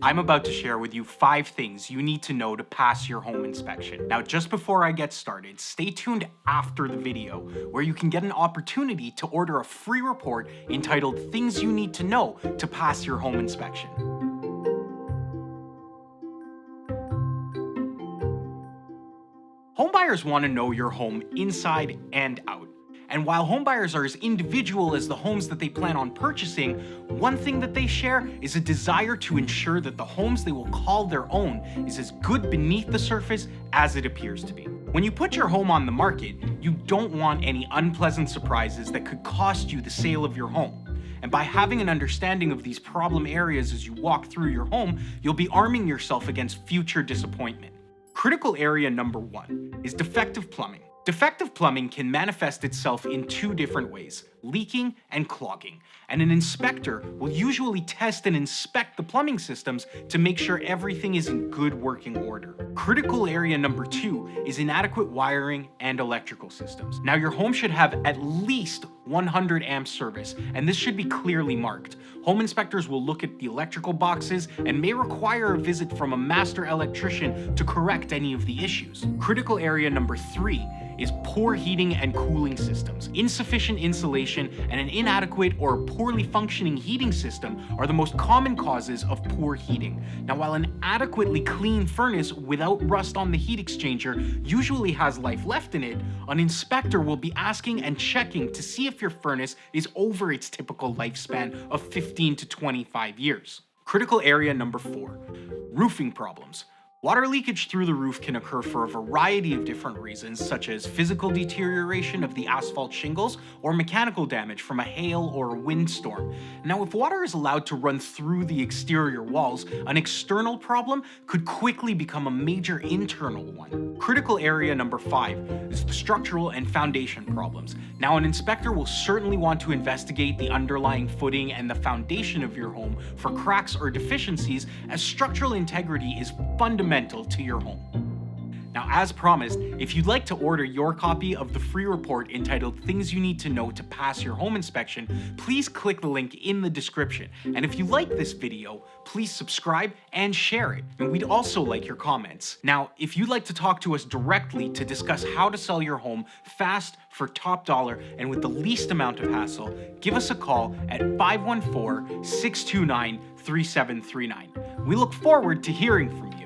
I'm about to share with you 5 things you need to know to pass your home inspection. Now, just before I get started, stay tuned after the video, where you can get an opportunity to order a free report entitled Things You Need to Know to Pass Your Home Inspection. Homebuyers want to know your home inside and out. And while homebuyers are as individual as the homes that they plan on purchasing, one thing that they share is a desire to ensure that the homes they will call their own is as good beneath the surface as it appears to be. When you put your home on the market, you don't want any unpleasant surprises that could cost you the sale of your home. And by having an understanding of these problem areas as you walk through your home, you'll be arming yourself against future disappointment. Critical area number 1 is defective plumbing. Defective plumbing can manifest itself in 2 different ways: leaking and clogging, and an inspector will usually test and inspect the plumbing systems to make sure everything is in good working order. Critical area number 2 is inadequate wiring and electrical systems. Now, your home should have at least 100 amp service, and this should be clearly marked. Home inspectors will look at the electrical boxes and may require a visit from a master electrician to correct any of the issues. Critical area number 3 is poor heating and cooling systems. Insufficient insulation and an inadequate or poorly functioning heating system are the most common causes of poor heating. Now, while an adequately clean furnace without rust on the heat exchanger usually has life left in it, an inspector will be asking and checking to see if your furnace is over its typical lifespan of 15 to 25 years. Critical area number 4, roofing problems. Water leakage through the roof can occur for a variety of different reasons, such as physical deterioration of the asphalt shingles or mechanical damage from a hail or a windstorm. Now, if water is allowed to run through the exterior walls, an external problem could quickly become a major internal one. Critical area number 5 is the structural and foundation problems. Now, an inspector will certainly want to investigate the underlying footing and the foundation of your home for cracks or deficiencies, as structural integrity is fundamental to your home. Now, as promised, if you'd like to order your copy of the free report entitled Things You Need to Know to Pass Your Home Inspection, please click the link in the description. And if you like this video, please subscribe and share it. And we'd also like your comments. Now, if you'd like to talk to us directly to discuss how to sell your home fast, for top dollar, and with the least amount of hassle, give us a call at 514-629-3739. We look forward to hearing from you.